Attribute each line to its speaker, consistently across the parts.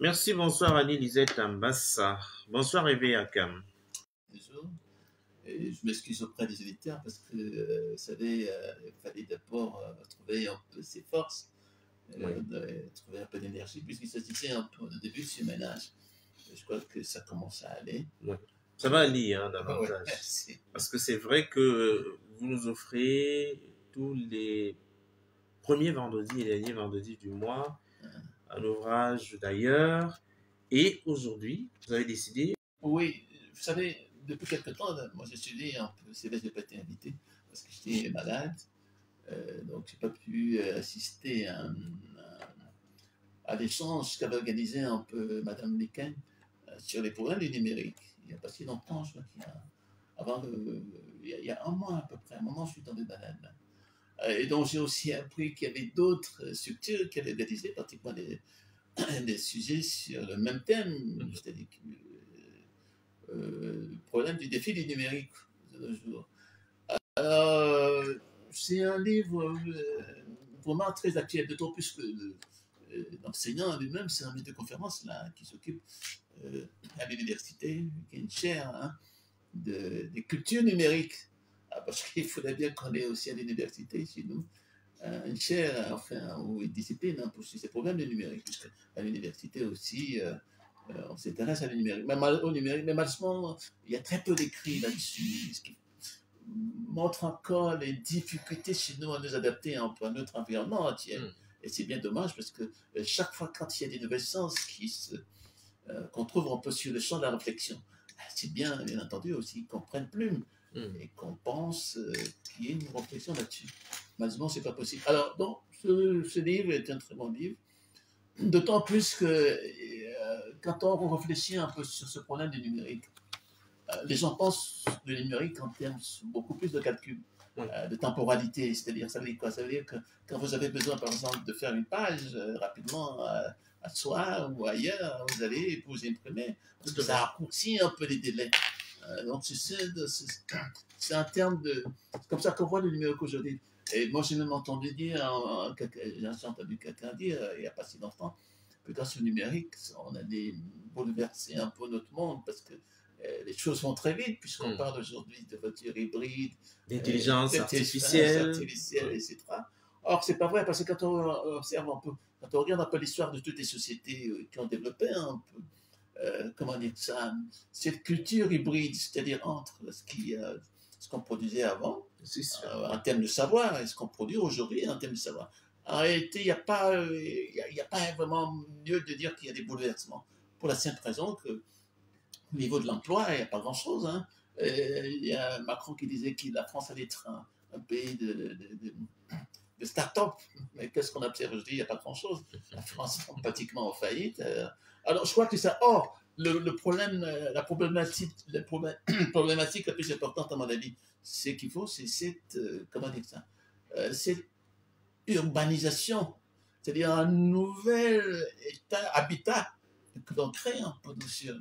Speaker 1: Merci, bonsoir Annie-Lisette Ambassa. Bonsoir Eve Akam.
Speaker 2: Bonjour. Et je m'excuse auprès des éditeurs parce que, vous savez, il fallait d'abord trouver un peu ses forces, trouver un peu d'énergie, puisqu'il s'agissait un peu de début de ce ménage. Je crois que ça commence à aller.
Speaker 1: Ouais. Ça va aller davantage.
Speaker 2: Ouais, merci.
Speaker 1: Parce que c'est vrai que vous nous offrez tous les premiers vendredis et derniers vendredis du mois un ouvrage d'ailleurs. Et aujourd'hui, vous avez décidé.
Speaker 2: Oui, vous savez, depuis quelque temps, moi j'ai suivi un peu, c'est vrai que je n'ai pas été invité parce que j'étais malade. Donc je n'ai pas pu assister à l'échange qu'avait organisé un peu Madame Lequen sur les problèmes du numérique. Il n'y a pas si longtemps, je crois il y a un mois à peu près, un moment, je suis tombé malade. Et donc j'ai aussi appris qu'il y avait d'autres structures qui avaient organisé pratiquement des sujets sur le même thème, c'est-à-dire le problème du défi du numérique de nos jours. C'est un livre vraiment très actuel, d'autant plus que l'enseignant lui-même, c'est un maître de conférence là, qui s'occupe à l'université, qui a une chaire des cultures numériques. Parce qu'il faudrait bien qu'on ait aussi à l'université chez nous une chaire, enfin, ou une discipline pour ces problèmes de numérique, puisque à l'université aussi, on s'intéresse à numérique. Mais malheureusement, il y a très peu d'écrits là-dessus, ce qui montre encore les difficultés chez nous à nous adapter à notre environnement entier. Et c'est bien dommage parce que chaque fois quand il y a des nouvelles sciences qu'on trouve un peu sur le champ de la réflexion, c'est bien entendu aussi qu'on prenne plume et qu'on pense qu'il y ait une réflexion là-dessus. Malheureusement, c'est pas possible. Alors, donc, ce livre est un très bon livre, d'autant plus que quand on réfléchit un peu sur ce problème du numérique, les gens pensent le numérique en termes beaucoup plus de calcul, de temporalité, c'est-à-dire, ça veut dire quoi? Ça veut dire que quand vous avez besoin, par exemple, de faire une page rapidement à soi ou ailleurs, vous allez vous imprimer, parce que ça raccourcit un peu les délais. Donc, c'est un terme de... C'est comme ça qu'on voit le numérique aujourd'hui. Et moi, j'ai même entendu dire, j'ai entendu quelqu'un dire, il n'y a pas si longtemps, que grâce au numérique, on a bouleversé un peu notre monde, parce que les choses vont très vite, puisqu'on parle aujourd'hui de voitures hybrides,
Speaker 1: d'intelligence artificielle,
Speaker 2: etc. Or, c'est pas vrai, parce que quand on observe un peu, quand on regarde un peu l'histoire de toutes les sociétés qui ont développé un peu, comment dire ça, cette culture hybride, c'est-à-dire entre ce qu'on produisait avant, en termes de savoir, et ce qu'on produit aujourd'hui en termes de savoir. En réalité, il n'y a pas vraiment mieux de dire qu'il y a des bouleversements, pour la simple raison que au niveau de l'emploi, il n'y a pas grand-chose. Hein. Il y a Macron qui disait que la France allait être un pays de start-up. Mais qu'est-ce qu'on observe aujourd'hui? Il n'y a pas grand-chose. La France est pratiquement en faillite. Alors, je crois que ça... Or, le problème, la problématique la plus importante, à mon avis, c'est qu'il faut, c'est cette... comment dire ça? Cette urbanisation, c'est-à-dire un nouvel habitat que l'on crée un peu sur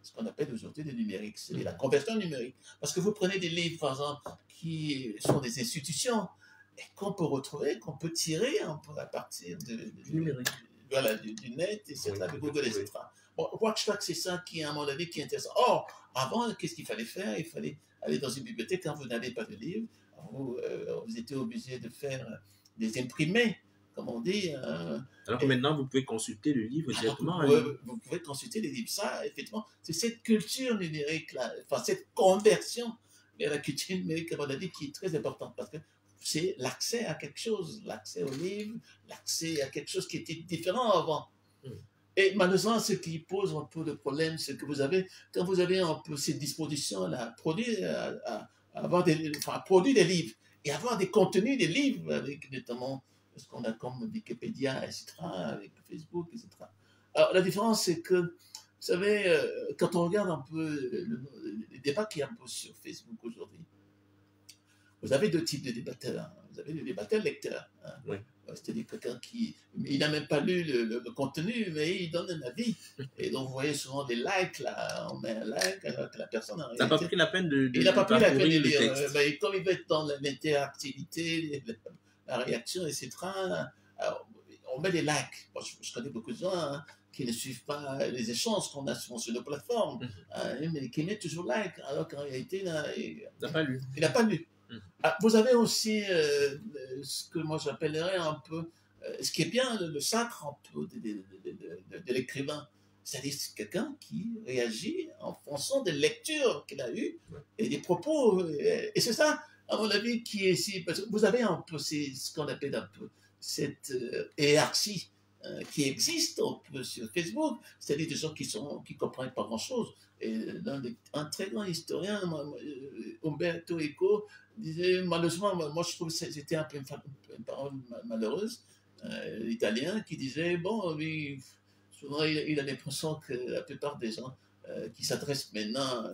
Speaker 2: ce qu'on appelle aujourd'hui le numérique, c'est la conversion numérique. Parce que vous prenez des livres, par exemple, qui sont des institutions, et qu'on peut retrouver, qu'on peut tirer un peu à partir du numérique. Voilà, du net, etc., de Google, etc. Bon, je crois que c'est ça qui, à mon avis, qui est intéressant. Or, avant, qu'est-ce qu'il fallait faire? Il fallait aller dans une bibliothèque quand vous n'avez pas de livre. Vous étiez obligé de faire des imprimés, comme on dit.
Speaker 1: Alors que maintenant, vous pouvez consulter le livre directement.
Speaker 2: Vous pouvez consulter les livres. Ça, effectivement, c'est cette culture numérique-là, enfin, cette conversion vers la culture numérique, à mon avis, qui est très importante, parce que c'est l'accès à quelque chose, l'accès au livre, l'accès à quelque chose qui était différent avant. Et malheureusement, ce qui pose un peu de problème, c'est que quand vous avez un peu ces dispositions-là, produire des livres et avoir des contenus des livres, avec notamment ce qu'on a comme Wikipédia, etc., avec Facebook, etc. Alors, la différence, c'est que, vous savez, quand on regarde un peu les débats qu'il y a un peu sur Facebook aujourd'hui, vous avez deux types de débatteurs. Hein. Vous avez le débatteur lecteur. Hein. Oui. C'est-à-dire quelqu'un il n'a même pas lu le contenu, mais il donne un avis. Et donc, vous voyez souvent des likes, là, on met un like, alors que la personne en réalité...
Speaker 1: Il n'a pas pris la peine de
Speaker 2: il n'a pas pris la peine de lire. Mais comme il veut être dans l'interactivité, la réaction, etc., alors, on met des likes. Moi, je connais beaucoup de gens hein, qui ne suivent pas les échanges qu'on a sur nos plateformes, mais qui mettent toujours like, alors qu'en réalité, il
Speaker 1: n'a pas lu.
Speaker 2: n'a pas lu. Ah, vous avez aussi ce que moi j'appellerais un peu, ce qui est bien, le sacre un peu de l'écrivain. C'est-à-dire c'est quelqu'un qui réagit en fonction des lectures qu'il a eues et des propos. Et c'est ça, à mon avis, qui est ici. Parce que vous avez un peu ce qu'on appelle un peu cette hiérarchie qui existe un peu sur Facebook. C'est-à-dire des gens qui comprennent pas grand-chose. Et un très grand historien, Umberto Eco, disait, malheureusement, moi je trouve que c'était un peu une parole malheureuse, italien, qui disait, bon, lui, souvent il a l'impression que la plupart des gens qui s'adressent maintenant,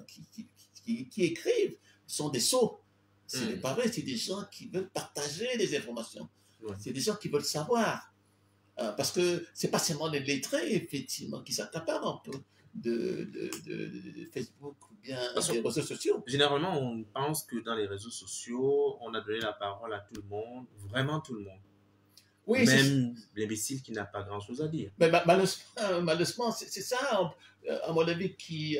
Speaker 2: qui écrivent, sont des sots. Ce n'est pas vrai, c'est des gens qui veulent partager des informations. C'est des gens qui veulent savoir. Parce que c'est pas seulement les lettrés, effectivement, qui s'accaparent un peu de Facebook ou bien des réseaux sociaux.
Speaker 1: Généralement, on pense que dans les réseaux sociaux, on a donné la parole à tout le monde, vraiment tout le monde. Oui, même l'imbécile qui n'a pas grand-chose à dire.
Speaker 2: Mais malheureusement, c'est ça, à mon avis, qui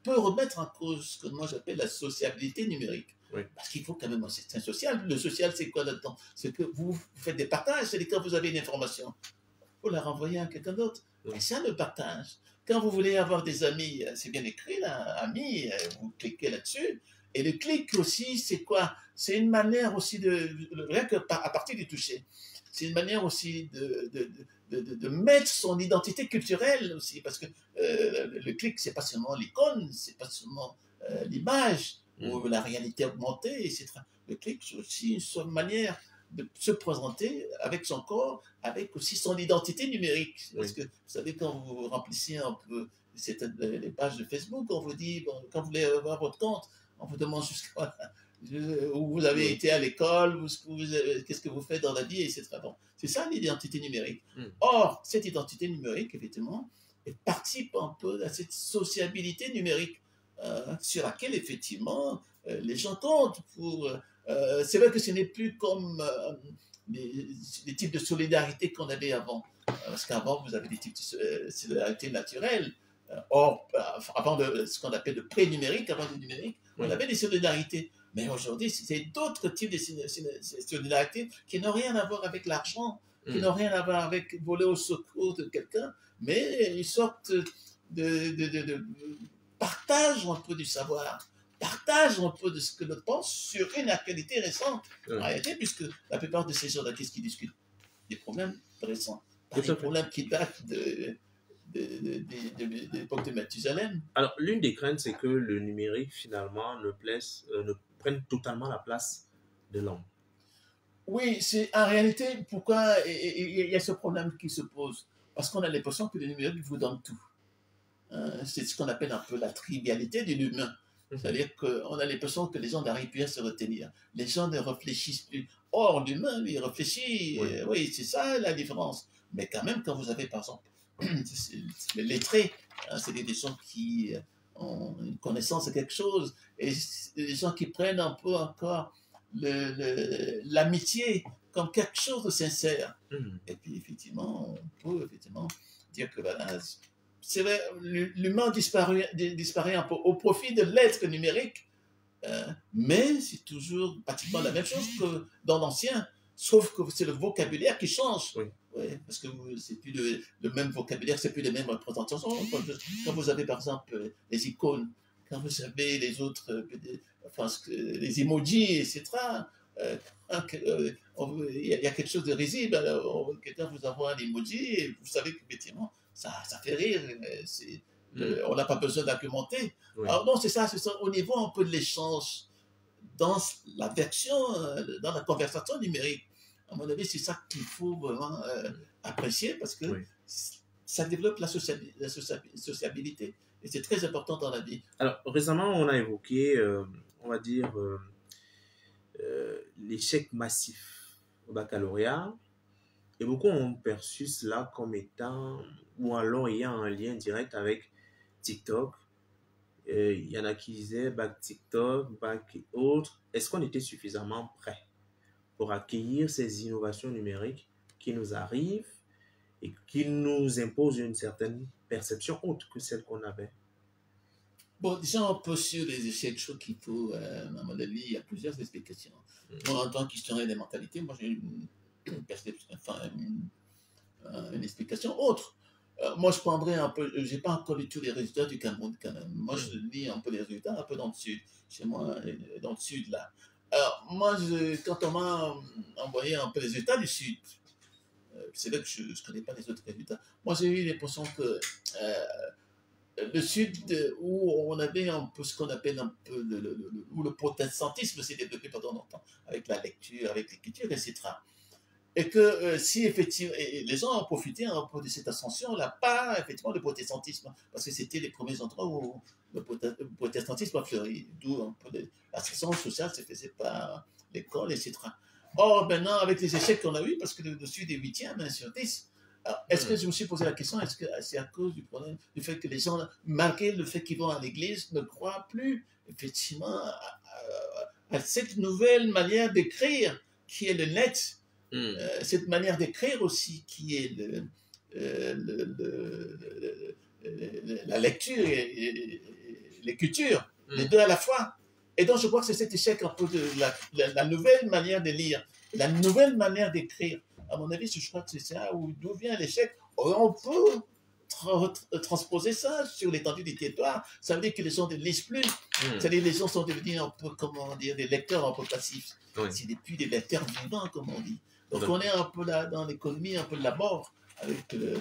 Speaker 2: peut remettre en cause ce que moi j'appelle la sociabilité numérique.
Speaker 1: Oui.
Speaker 2: Parce qu'il faut quand même un certain social. Le social, c'est quoi là-dedans? C'est que vous faites des partages, c'est-à-dire quand vous avez une information, vous la renvoyez à quelqu'un d'autre. Oui. Et ça, le partage. Quand vous voulez avoir des amis, c'est bien écrit là, amis, vous cliquez là-dessus. Et le clic aussi, c'est quoi? C'est une manière aussi rien qu'à partir du toucher, c'est une manière aussi de mettre son identité culturelle aussi, parce que le clic, c'est pas seulement l'icône, c'est pas seulement l'image ou la réalité augmentée, etc. Le clic, c'est aussi une manière de se présenter avec son corps, avec aussi son identité numérique. Parce que vous savez, quand vous remplissez un peu les pages de Facebook, on vous dit, bon, quand vous voulez avoir votre compte, on vous demande jusqu'à où vous avez été à l'école, qu'est-ce que vous faites dans la vie, etc. Bon, c'est ça l'identité numérique. Or, cette identité numérique, effectivement, elle participe un peu à cette sociabilité numérique sur laquelle, effectivement, les gens comptent pour... c'est vrai que ce n'est plus comme les types de solidarité qu'on avait avant. Parce qu'avant, vous avez des types de solidarité naturelle. Or, avant ce qu'on appelle le pré-numérique, avant le numérique, on avait des solidarités. Mais aujourd'hui, c'est d'autres types de solidarités qui n'ont rien à voir avec l'argent, qui n'ont rien à voir avec voler au secours de quelqu'un, mais une sorte de partage un peu du savoir, partage un peu de ce que l'autre pense sur une actualité récente. En réalité, puisque la plupart de ces gens-là, qu'est-ce qu'ils discutent? Des problèmes récents, pas des problèmes qui datent de l'époque de Mathusalem.
Speaker 1: Alors, l'une des craintes, c'est que le numérique, finalement, ne prenne totalement la place de l'homme.
Speaker 2: Oui, c'est en réalité pourquoi il y a ce problème qui se pose. Parce qu'on a l'impression que le numérique vous donne tout. C'est ce qu'on appelle un peu la trivialité de l'humain. C'est-à-dire qu'on a l'impression que les gens n'arrivent plus à se retenir. Les gens ne réfléchissent plus. Or, l'humain, lui, réfléchit. Oui, c'est ça la différence. Mais quand même, quand vous avez, par exemple, les lettrés, c'est des gens qui ont une connaissance de quelque chose, et des gens qui prennent un peu encore l'amitié comme quelque chose de sincère. Et puis, effectivement, on peut dire que voilà, c'est vrai, l'humain disparaît un peu au profit de l'être numérique, mais c'est toujours pratiquement la même chose que dans l'ancien, sauf que c'est le vocabulaire qui change. Oui, parce que c'est plus le même vocabulaire, c'est plus les mêmes représentations. Quand vous avez par exemple les icônes, quand vous avez les autres, les emojis, etc., il y a quelque chose de risible. Alors, quelqu'un vous envoie un emoji et vous savez qu'effectivement, ça fait rire. On n'a pas besoin d'argumenter. Alors non, c'est ça, au niveau un peu de l'échange, dans la version, dans la conversation numérique. À mon avis, c'est ça qu'il faut vraiment apprécier parce que ça développe la sociabilité. Et c'est très important dans la vie.
Speaker 1: Alors, récemment, on a évoqué, on va dire, l'échec massif au baccalauréat. Et beaucoup ont perçu cela comme étant, ou alors ayant un lien direct avec TikTok. Il y en a qui disaient, bac TikTok, bac et autres. Est-ce qu'on était suffisamment prêt pour accueillir ces innovations numériques qui nous arrivent et qui nous imposent une certaine perception autre que celle qu'on avait.
Speaker 2: Bon, déjà, un peu sur les échecs, je trouve qu'il faut, à mon avis, il y a plusieurs explications. Moi, en tant qu'historien des mentalités, moi, j'ai une perception, enfin, une explication autre. Moi, je prendrais un peu, j'ai pas encore du tout les résultats du Cameroun quand même. Moi, je lis un peu les résultats un peu dans le sud, chez moi, dans le sud là. Alors, moi, quand on m'a envoyé un peu les résultats du sud, c'est là que je ne connais pas les autres résultats. Moi, j'ai eu l'impression que le sud, où on avait un peu ce qu'on appelle un peu où le protestantisme s'est développé pendant longtemps, avec la lecture, avec l'écriture, etc. Et que si effectivement, et les gens ont profité un peu de cette ascension-là, pas effectivement le protestantisme, parce que c'était les premiers endroits où le protestantisme a fleuri, d'où un peu l'ascension sociale se faisait par l'école, etc. Or, maintenant, avec les échecs qu'on a eus, parce que le Sud est 8e sur 10, est-ce que je me suis posé la question, est-ce que c'est à cause du problème, du fait que les gens, malgré le fait qu'ils vont à l'église, ne croient plus effectivement à cette nouvelle manière d'écrire qui est le net, cette manière d'écrire aussi qui est la lecture et l'écriture, les deux à la fois. Et donc je crois que c'est cet échec un peu de la nouvelle manière de lire, la nouvelle manière d'écrire. À mon avis, je crois que c'est ça d'où vient l'échec. On peut transposer ça sur l'étendue du territoire. Ça veut dire que les gens ne lisent plus. C'est-à-dire que les gens sont devenus un peu, comment dire, des lecteurs un peu passifs. C'est plus des lecteurs vivants, comme on dit. Donc on est un peu là dans l'économie, un peu de la mort avec le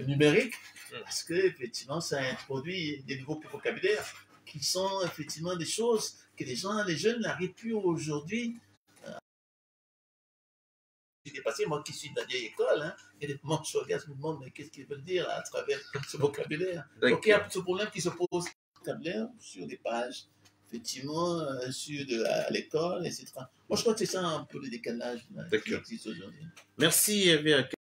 Speaker 2: numérique, parce que effectivement ça introduit des nouveaux vocabulaires qui sont effectivement des choses que les jeunes n'arrivent plus aujourd'hui. Dépassé, moi qui suis de la vieille école, hein, et des moments je regarde, je me demande mais qu'est-ce qu'ils veulent dire à travers ce vocabulaire. Donc il y a ce problème qui se pose vocabulaire sur des pages, effectivement, à l'école, etc. Moi je crois que c'est ça un peu le décalage qui existe aujourd'hui.
Speaker 1: Merci, Hervé.